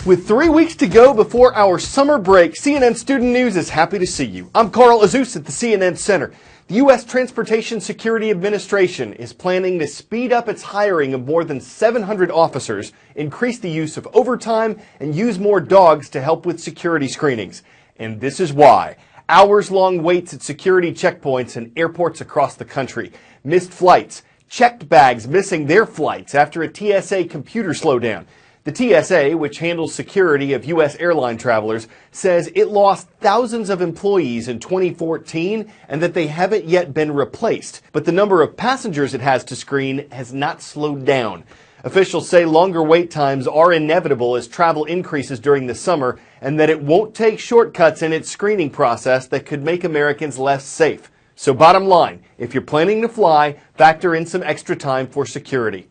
With 3 weeks to go before our summer break, CNN Student News is happy to see you. I'm Carl Azus at the CNN Center. The U.S. Transportation Security Administration is planning to speed up its hiring of more than 700 officers, increase the use of overtime, and use more dogs to help with security screenings. And this is why. Hours-long waits at security checkpoints and airports across the country, missed flights, checked bags missing their flights after a TSA computer slowdown. The TSA, which handles security of U.S. airline travelers, says it lost thousands of employees in 2014 and that they haven't yet been replaced. But the number of passengers it has to screen has not slowed down. Officials say longer wait times are inevitable as travel increases during the summer and that it won't take shortcuts in its screening process that could make Americans less safe. So bottom line, if you're planning to fly, factor in some extra time for security.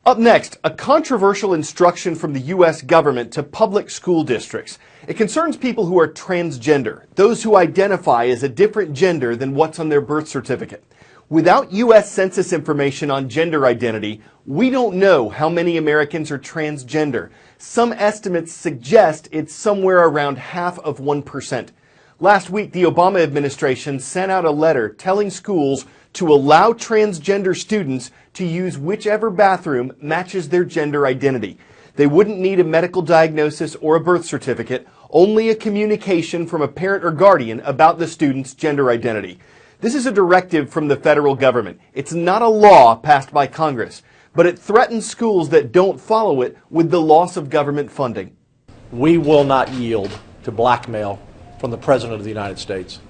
Up next, a controversial instruction from the U.S. government to public school districts. It concerns people who are transgender, those who identify as a different gender than what's on their birth certificate. Without U.S. Census information on gender identity, we don't know how many Americans are transgender. Some estimates suggest it's somewhere around 0.5%. Last week, the Obama administration sent out a letter telling schools to allow transgender students to use whichever bathroom matches their gender identity. They wouldn't need a medical diagnosis or a birth certificate, only a communication from a parent or guardian about the student's gender identity. This is a directive from the federal government. It's not a law passed by Congress, but it threatens schools that don't follow it with the loss of government funding. We will not yield to blackmail from the President of the United States.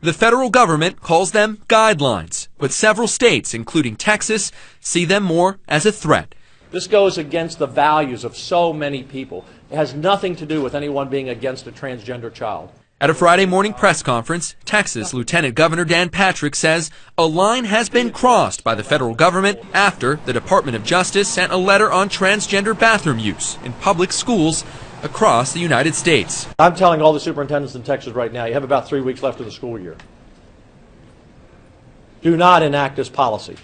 The federal government calls them guidelines, but several states, including Texas, see them more as a threat. This goes against the values of so many people. It has nothing to do with anyone being against a transgender child. At a Friday morning press conference, Texas Lieutenant Governor Dan Patrick says a line has been crossed by the federal government after the Department of Justice sent a letter on transgender bathroom use in public schools across the United States. I'm telling all the superintendents in Texas right now, you have about 3 weeks left of the school year. Do not enact this policy.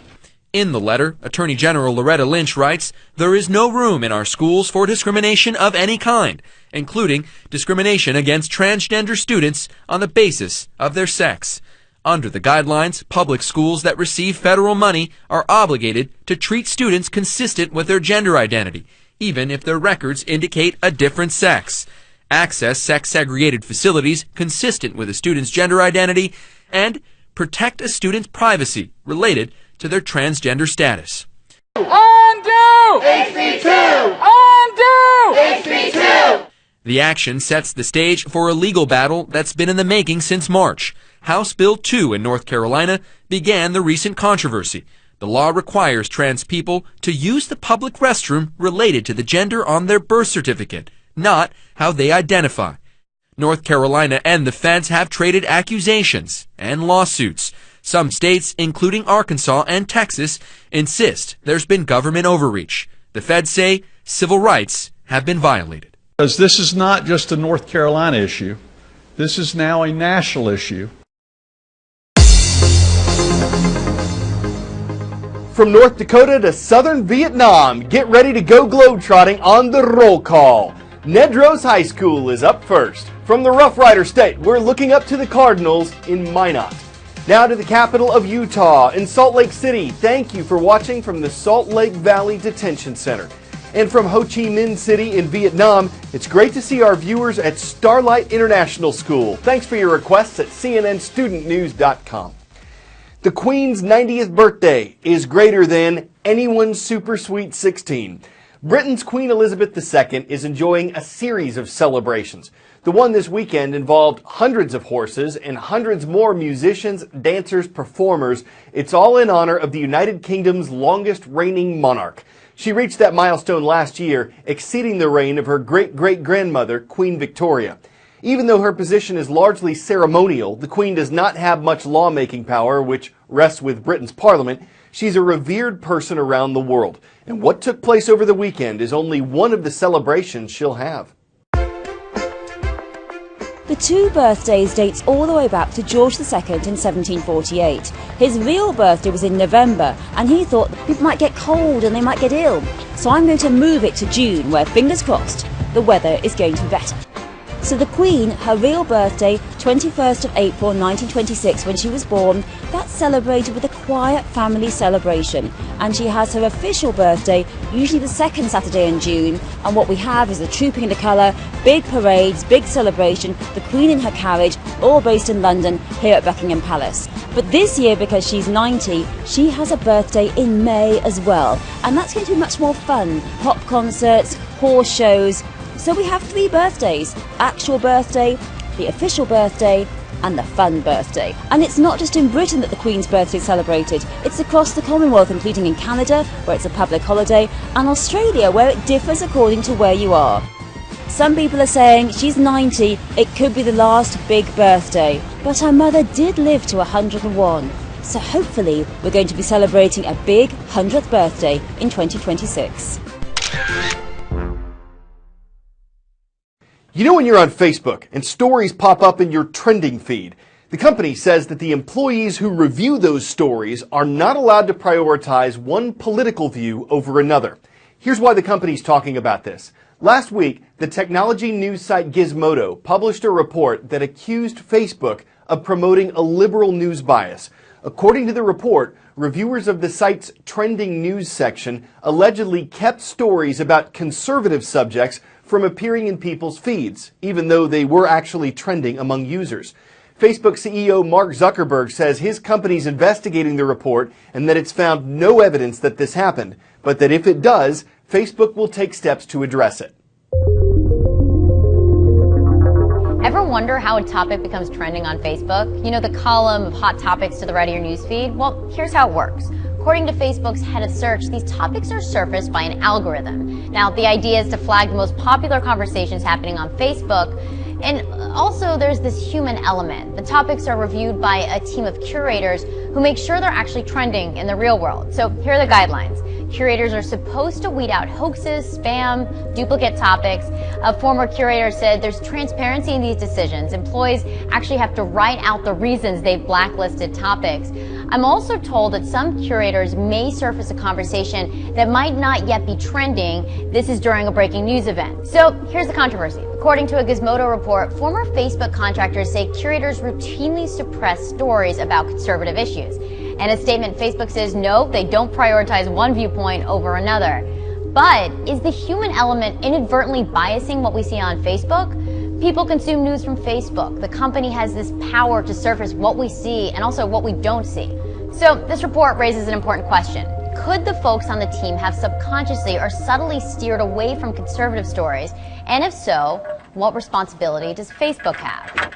In the letter, Attorney General Loretta Lynch writes, "There is no room in our schools for discrimination of any kind, including discrimination against transgender students on the basis of their sex. Under the guidelines, public schools that receive federal money are obligated to treat students consistent with their gender identity, even if their records indicate a different sex, access sex-segregated facilities consistent with a student's gender identity, and protect a student's privacy related to their transgender status." Undo! HB2! Undo! HB2! The action sets the stage for a legal battle that's been in the making since March. House Bill 2 in North Carolina began the recent controversy. The law requires trans people to use the public restroom related to the gender on their birth certificate, not how they identify. North Carolina and the feds have traded accusations and lawsuits. Some states, including Arkansas and Texas, insist there's been government overreach. The feds say civil rights have been violated. Because this is not just a North Carolina issue. This is now a national issue. From North Dakota to southern Vietnam, get ready to go globetrotting on the roll call. Nedros High School is up first. From the Rough Rider State, we're looking up to the Cardinals in Minot. Now to the capital of Utah, in Salt Lake City. Thank you for watching from the Salt Lake Valley Detention Center. And from Ho Chi Minh City in Vietnam, it's great to see our viewers at Starlight International School. Thanks for your requests at cnnstudentnews.com. The Queen's 90th birthday is greater than anyone's Super Sweet 16. Britain's Queen Elizabeth II is enjoying a series of celebrations. The one this weekend involved hundreds of horses and hundreds more musicians, dancers, performers. It's all in honor of the United Kingdom's longest reigning monarch. She reached that milestone last year, exceeding the reign of her great-great-grandmother, Queen Victoria. Even though her position is largely ceremonial, the Queen does not have much lawmaking power, which rests with Britain's Parliament. She's a revered person around the world. And what took place over the weekend is only one of the celebrations she'll have. The two birthdays dates all the way back to George II in 1748. His real birthday was in November, and he thought people might get cold and they might get ill. So I'm going to move it to June, where, fingers crossed, the weather is going to be better. So the Queen, her real birthday, 21st of April 1926, when she was born, that's celebrated with a quiet family celebration. And she has her official birthday, usually the second Saturday in June. And what we have is the trooping in the colour, big parades, big celebration, the Queen in her carriage, all based in London, here at Buckingham Palace. But this year, because she's 90, she has a birthday in May as well. And that's going to be much more fun. Pop concerts, horse shows. So we have 3 birthdays: actual birthday, the official birthday, and the fun birthday. And it's not just in Britain that the Queen's birthday is celebrated, it's across the Commonwealth, including in Canada, where it's a public holiday, and Australia, where it differs according to where you are. Some people are saying she's 90, it could be the last big birthday. But her mother did live to 101. So hopefully we're going to be celebrating a big 100th birthday in 2026. You know when you're on Facebook and stories pop up in your trending feed? The company says that the employees who review those stories are not allowed to prioritize one political view over another. Here's why the company's talking about this. Last week, the technology news site Gizmodo published a report that accused Facebook of promoting a liberal news bias. According to the report, reviewers of the site's trending news section allegedly kept stories about conservative subjects from appearing in people's feeds, even though they were actually trending among users. Facebook CEO Mark Zuckerberg says his company's investigating the report and that it's found no evidence that this happened, but that if it does, Facebook will take steps to address it. Ever wonder how a topic becomes trending on Facebook? You know, the column of hot topics to the right of your newsfeed? Well, here's how it works. According to Facebook's head of search, these topics are surfaced by an algorithm. Now, the idea is to flag the most popular conversations happening on Facebook. And also, there's this human element. The topics are reviewed by a team of curators who make sure they're actually trending in the real world. So here are the guidelines. Curators are supposed to weed out hoaxes, spam, duplicate topics. A former curator said there's transparency in these decisions. Employees actually have to write out the reasons they've blacklisted topics. I'm also told that some curators may surface a conversation that might not yet be trending. This is during a breaking news event. So here's the controversy. According to a Gizmodo report, former Facebook contractors say curators routinely suppress stories about conservative issues. In a statement, Facebook says no, they don't prioritize one viewpoint over another. But is the human element inadvertently biasing what we see on Facebook? People consume news from Facebook. The company has this power to surface what we see and also what we don't see. So this report raises an important question. Could the folks on the team have subconsciously or subtly steered away from conservative stories? And if so, what responsibility does Facebook have?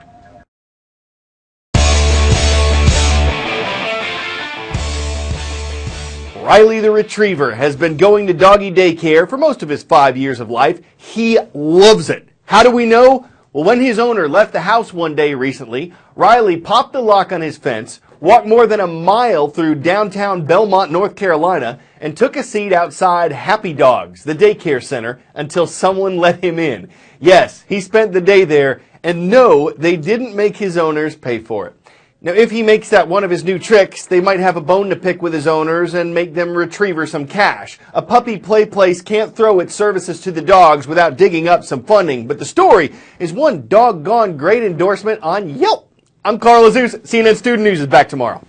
Riley the Retriever has been going to doggy daycare for most of his 5 years of life. He loves it. How do we know? Well, when his owner left the house one day recently, Riley popped the lock on his fence, walked more than a mile through downtown Belmont, North Carolina, and took a seat outside Happy Dogs, the daycare center, until someone let him in. Yes, he spent the day there, and no, they didn't make his owners pay for it. Now, if he makes that one of his new tricks, they might have a bone to pick with his owners and make them retriever some cash. A puppy play place can't throw its services to the dogs without digging up some funding, but the story is one doggone great endorsement on Yelp. I'm Carl Azus. CNN Student News is back tomorrow.